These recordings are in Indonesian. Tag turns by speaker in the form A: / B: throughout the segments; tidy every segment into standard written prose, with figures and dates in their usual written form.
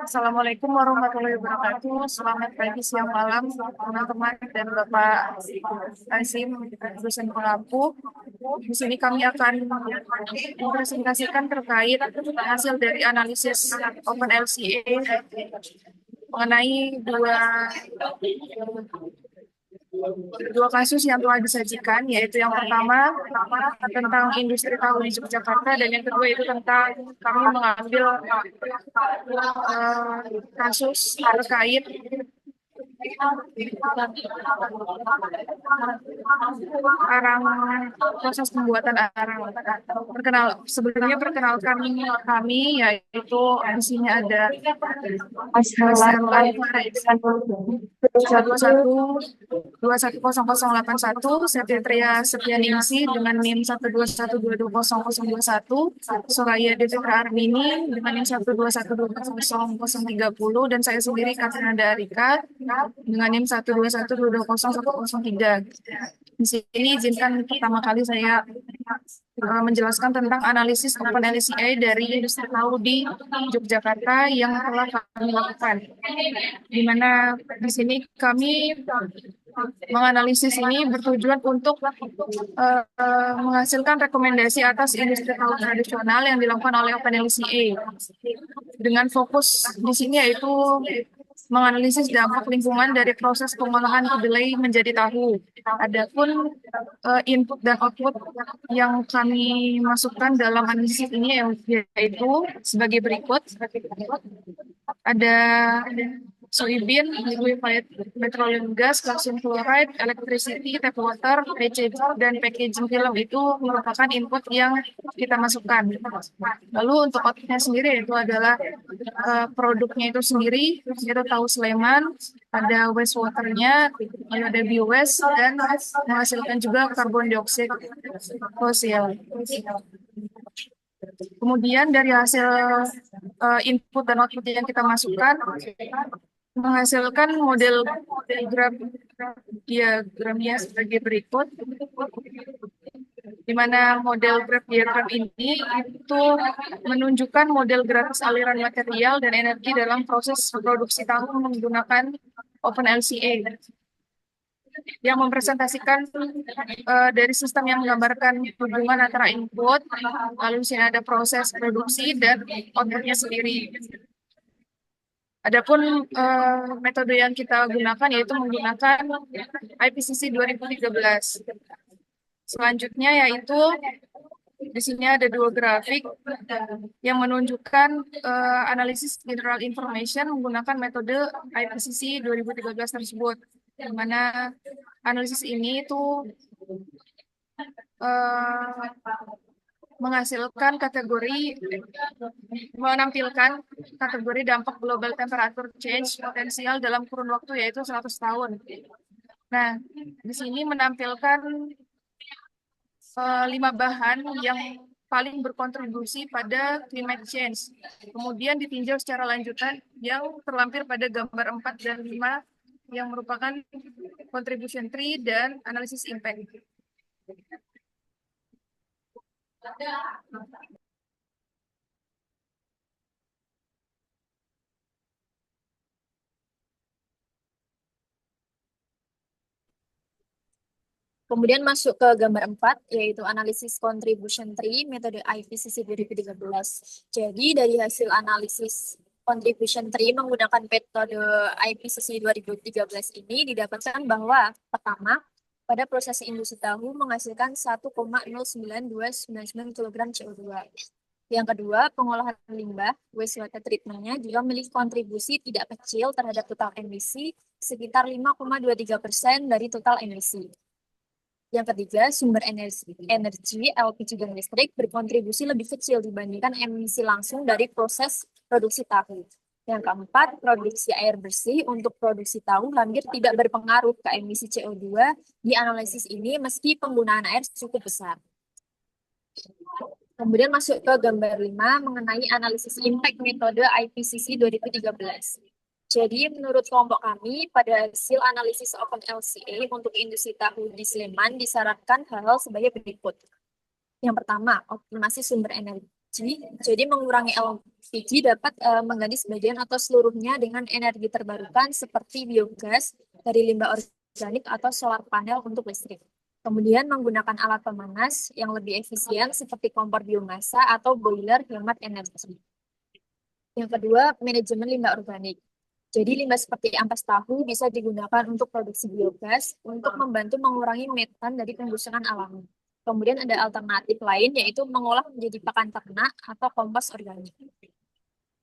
A: Assalamualaikum warahmatullahi wabarakatuh. Selamat pagi, siang, malam, teman-teman dan Bapak Azim, dosen pengampu. Di sini kami akan mempresentasikan terkait hasil dari analisis OpenLCA mengenai dua kasus yang telah disajikan, yaitu yang pertama tentang industri tahu di Yogyakarta dan yang kedua itu tentang kami mengambil kasus terkait arang proses pembuatan arang. Sebelumnya perkenalkan kami, yaitu di sini ada Ashalan dua satu kosong kosong delapan satu, Setria Septianingsih dengan NIM 121220021, Soraya Devitra Armini dengan NIM 121200030, dan saya sendiri Katrina Arika dengan NIM 121220103. Di sini izinkan pertama kali saya menjelaskan tentang analisis OpenLCA dari industri tahu di Yogyakarta yang telah kami lakukan. Di mana di sini kami menganalisis ini bertujuan untuk menghasilkan rekomendasi atas industri tahu tradisional yang dilakukan oleh OpenLCA. Dengan fokus di sini yaitu menganalisis dampak lingkungan dari proses pengolahan kedelai menjadi tahu. Adapun input dan output yang kami masukkan dalam analisis ini yaitu sebagai berikut. Ada soybean, liquefied petroleum gas, calcium chloride, electricity, tap water, dan packaging film itu merupakan input yang kita masukkan. Lalu untuk outputnya sendiri itu adalah produknya itu sendiri, yaitu tahu Sleman, ada wastewater-nya, lalu ada biowaste, dan menghasilkan juga karbon dioksida fosil. Kemudian dari hasil input dan output yang kita masukkan, menghasilkan model diagramnya sebagai berikut, di mana model graf diagram ini itu menunjukkan model grafis aliran material dan energi dalam proses produksi tahu menggunakan OpenLCA, yang mempresentasikan dari sistem yang menggambarkan hubungan antara input, lalu sini ada proses produksi dan outputnya sendiri. Adapun metode yang kita gunakan yaitu menggunakan IPCC 2013. Selanjutnya yaitu di sini ada dua grafik yang menunjukkan analisis general information menggunakan metode IPCC 2013 tersebut, di mana analisis ini itu menampilkan kategori dampak global temperature change potensial dalam kurun waktu yaitu 100 tahun. Nah, di sini menampilkan 5 bahan yang paling berkontribusi pada climate change. Kemudian ditinjau secara lanjutan yang terlampir pada gambar 4 dan 5 yang merupakan contribution tree dan analisis impact.
B: Kemudian masuk ke gambar 4, yaitu analisis contribution tree metode IPCC 2013. Jadi dari hasil analisis contribution tree menggunakan metode IPCC 2013 ini didapatkan bahwa pertama, pada proses industri tahu menghasilkan 1,092999 kg CO2. Yang kedua, pengolahan limbah wastewater treatment-nya juga memiliki kontribusi tidak kecil terhadap total emisi, sekitar 5,23% dari total emisi. Yang ketiga, sumber energi LPG dan listrik berkontribusi lebih kecil dibandingkan emisi langsung dari proses produksi tahu. Yang keempat, produksi air bersih untuk produksi tahu hampir tidak berpengaruh ke emisi CO2 di analisis ini meski penggunaan air cukup besar. Kemudian masuk ke gambar 5 mengenai analisis impact metode IPCC 2013. Jadi menurut kelompok kami, pada hasil analisis OpenLCA untuk industri tahu di Sleman disarankan hal-hal sebagai berikut. Yang pertama, optimasi sumber energi. Jadi mengurangi LPG dapat mengganti sebagian atau seluruhnya dengan energi terbarukan seperti biogas dari limbah organik atau solar panel untuk listrik. Kemudian menggunakan alat pemanas yang lebih efisien seperti kompor biomasa atau boiler hemat energi. Yang kedua, manajemen limbah organik. Jadi limbah seperti ampas tahu bisa digunakan untuk produksi biogas untuk membantu mengurangi metan dari pembusukan alami. Kemudian ada alternatif lain yaitu mengolah menjadi pakan ternak atau kompos organik.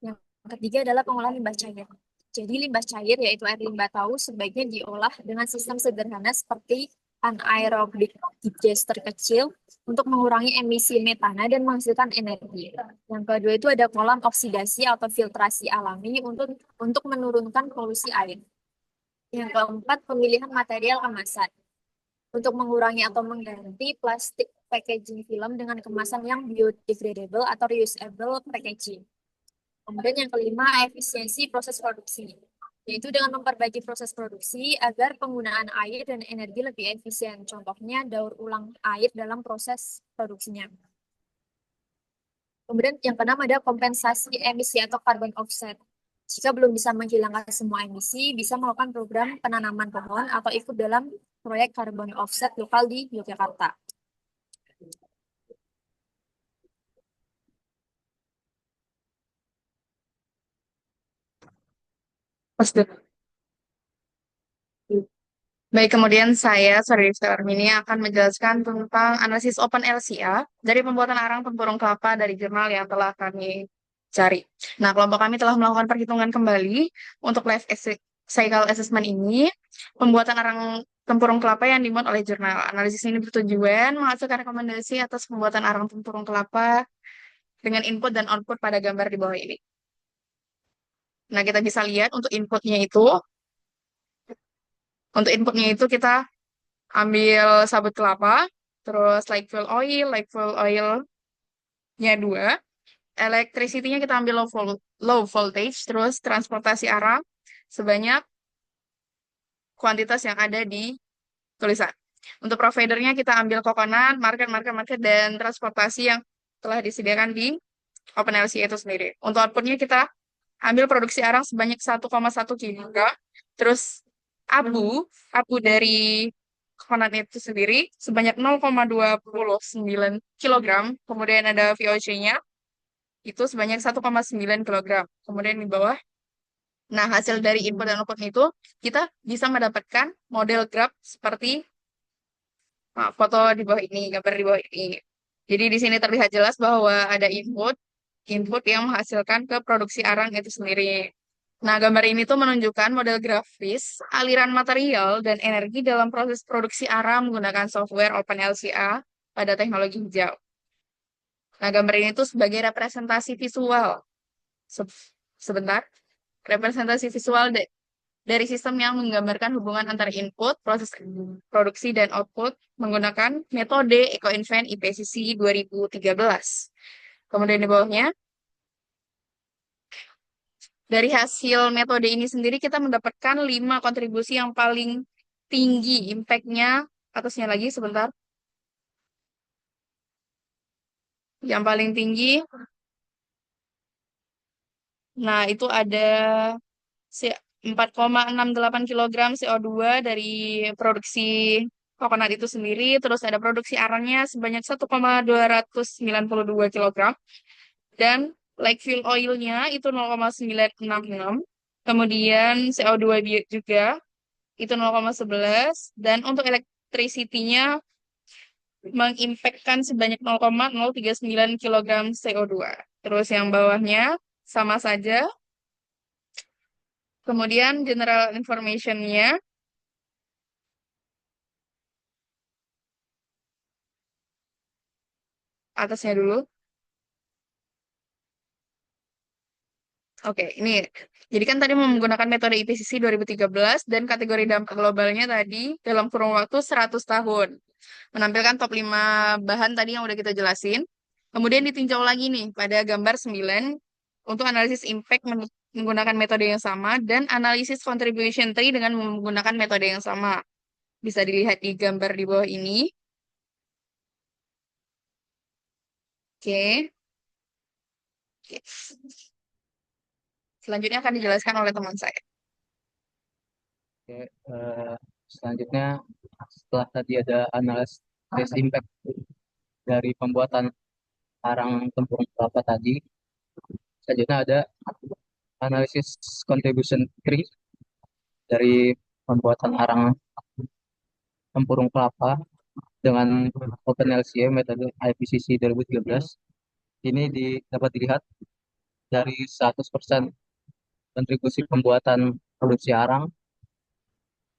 B: Yang ketiga adalah pengolahan limbah cair. Jadi limbah cair yaitu air limbah tahu sebaiknya diolah dengan sistem sederhana seperti anaerobic digester kecil untuk mengurangi emisi metana dan menghasilkan energi. Yang kedua itu ada kolam oksidasi atau filtrasi alami untuk menurunkan polusi air. Yang keempat, pemilihan material kemasan untuk mengurangi atau mengganti plastik packaging film dengan kemasan yang biodegradable atau reusable packaging. Kemudian yang kelima, efisiensi proses produksi, yaitu dengan memperbaiki proses produksi agar penggunaan air dan energi lebih efisien. Contohnya, daur ulang air dalam proses produksinya. Kemudian yang keenam ada kompensasi emisi atau carbon offset. Jika belum bisa menghilangkan semua emisi, bisa melakukan program penanaman pohon atau ikut dalam proyek carbon offset lokal di Yogyakarta.
C: Pasti. Baik, kemudian saya, Sarifta Armini, akan menjelaskan tentang analisis Open LCA dari pembuatan arang tempurung kelapa dari jurnal yang telah kami cari. Nah, kelompok kami telah melakukan perhitungan kembali untuk cycle assessment ini, pembuatan arang tempurung kelapa yang dimuat oleh jurnal. Analisis ini bertujuan menghasilkan rekomendasi atas pembuatan arang tempurung kelapa dengan input dan output pada gambar di bawah ini. Nah, kita bisa lihat untuk inputnya itu kita ambil sabut kelapa, terus light fuel oilnya 2, electricity-nya kita ambil low voltage, terus transportasi arang sebanyak kuantitas yang ada di tulisan. Untuk providernya kita ambil coconut, market, dan transportasi yang telah disediakan di OpenLCA itu sendiri. Untuk outputnya kita ambil produksi arang sebanyak 1,1 kg, terus abu dari coconut itu sendiri sebanyak 0,29 kg, kemudian ada VOC-nya itu sebanyak 1,9 kg. Kemudian di bawah, nah hasil dari input dan output itu kita bisa mendapatkan model graf seperti foto di bawah ini, gambar di bawah ini. Jadi di sini terlihat jelas bahwa ada input yang menghasilkan ke produksi arang itu sendiri. Nah, gambar ini tuh menunjukkan model grafis, aliran material, dan energi dalam proses produksi arang menggunakan software OpenLCA pada teknologi hijau. Nah, gambar ini tuh sebagai representasi visual. Sebentar. Representasi visual dari sistem yang menggambarkan hubungan antara input, proses produksi, dan output menggunakan metode EcoInvent IPCC 2013. Kemudian di bawahnya, dari hasil metode ini sendiri kita mendapatkan 5 kontribusi yang paling tinggi impact-nya. Atasnya lagi sebentar. Yang paling tinggi, nah itu ada 4,68 kg CO2 dari produksi coconut itu sendiri. Terus ada produksi arangnya sebanyak 1,292 kg. Dan light fuel oil-nya itu 0,966. Kemudian CO2 juga itu 0,11. Dan untuk electricity-nya mengimpakkan sebanyak 0,039 kg CO2. Terus yang bawahnya sama saja. Kemudian general information-nya, atasnya dulu. Oke, ini. Jadi kan tadi menggunakan metode IPCC 2013 dan kategori dampak globalnya tadi dalam kurun waktu 100 tahun. Menampilkan top 5 bahan tadi yang udah kita jelasin. Kemudian ditinjau lagi nih pada gambar 9 untuk analisis impact menggunakan metode yang sama dan analisis contribution tree dengan menggunakan metode yang sama. Bisa dilihat di gambar di bawah ini. Oke. Oke. Selanjutnya akan dijelaskan oleh teman saya.
D: Oke, selanjutnya setelah tadi ada analisis impact dari pembuatan arang tempurung kelapa tadi, selanjutnya ada analisis contribution tree dari pembuatan arang tempurung kelapa dengan OpenLCA metode IPCC 2013. Ini dapat dilihat dari 100% kontribusi pembuatan produksi arang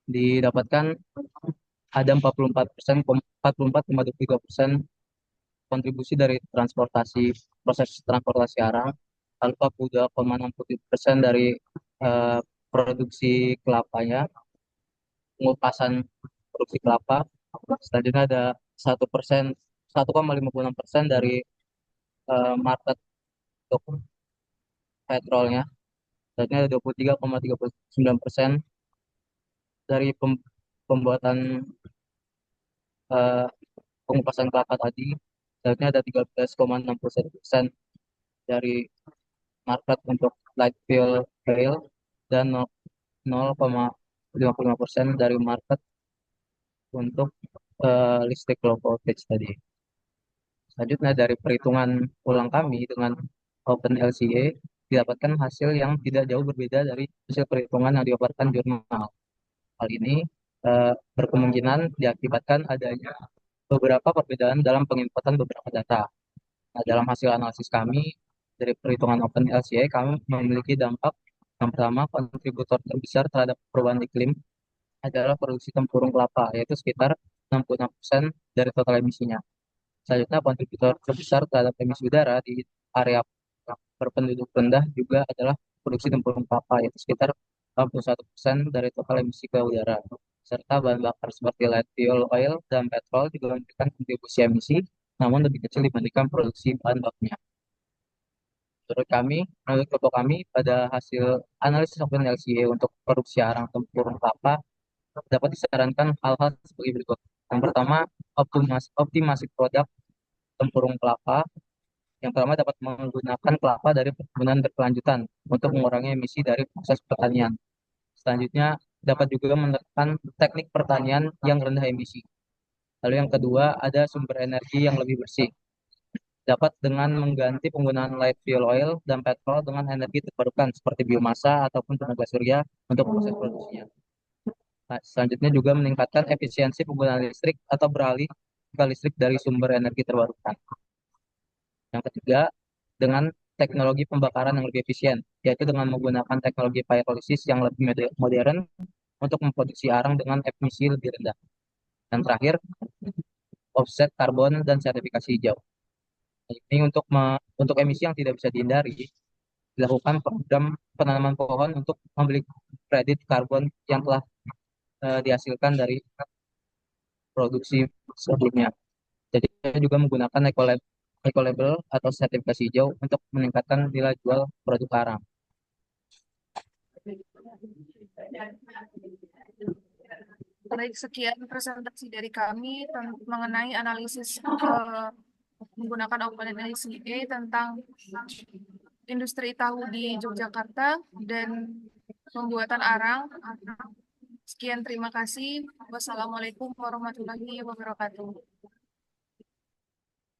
D: didapatkan ada 44%, 44,23% kontribusi dari proses transportasi arang, lalu 42,60% dari eh, produksi kelapanya, pengupasan produksi kelapa. Selanjutnya ada 1%, 1,56% dari market untuk petrolnya. Selanjutnya ada 23,39% dari pembuatan eh, pengupasan kelapa tadi. Selanjutnya ada 13,61% dari market untuk light fuel oil dan 0,55% dari market untuk listrik low voltage tadi. Selanjutnya dari perhitungan ulang kami dengan OpenLCA didapatkan hasil yang tidak jauh berbeda dari hasil perhitungan yang dioperasikan jurnal. Hal ini berkemungkinan diakibatkan adanya beberapa perbedaan dalam penginputan beberapa data. Nah, dalam hasil analisis kami dari perhitungan OpenLCA, kami memiliki dampak yang pertama, kontributor terbesar terhadap perubahan iklim adalah produksi tempurung kelapa, yaitu sekitar 66% dari total emisinya. Selanjutnya, kontributor terbesar terhadap emisi udara di area berpenduduk rendah juga adalah produksi tempurung kelapa, yaitu sekitar 81% dari total emisi ke udara. Serta bahan bakar seperti light fuel oil dan petrol juga memberikan kontribusi emisi, namun lebih kecil dibandingkan produksi bahan bakunya. Menurut kelompok kami, pada hasil analisis Open LCA untuk produksi arang tempurung kelapa, dapat disarankan hal-hal sebagai berikut. Yang pertama, optimasi produk tempurung kelapa. Yang pertama dapat menggunakan kelapa dari perkebunan berkelanjutan untuk mengurangi emisi dari proses pertanian. Selanjutnya, dapat juga menerapkan teknik pertanian yang rendah emisi. Lalu yang kedua, ada sumber energi yang lebih bersih. Dapat dengan mengganti penggunaan light fuel oil dan petrol dengan energi terbarukan seperti biomasa ataupun tenaga surya untuk proses produksinya. Nah, selanjutnya juga meningkatkan efisiensi penggunaan listrik atau beralih ke listrik dari sumber energi terbarukan. Yang ketiga, dengan teknologi pembakaran yang lebih efisien, yaitu dengan menggunakan teknologi pyrolysis yang lebih modern untuk memproduksi arang dengan emisi lebih rendah. Dan terakhir, offset karbon dan sertifikasi hijau. Ini untuk emisi yang tidak bisa dihindari, dilakukan program penanaman pohon untuk membeli kredit karbon yang telah dihasilkan dari produksi sebelumnya. Jadi saya juga menggunakan eco-label atau sertifikasi hijau untuk meningkatkan nilai jual produk arang.
A: Baik, sekian presentasi dari kami mengenai analisis menggunakan OpenLCA tentang industri tahu di Yogyakarta dan pembuatan arang. Sekian, terima kasih. Wassalamualaikum warahmatullahi wabarakatuh.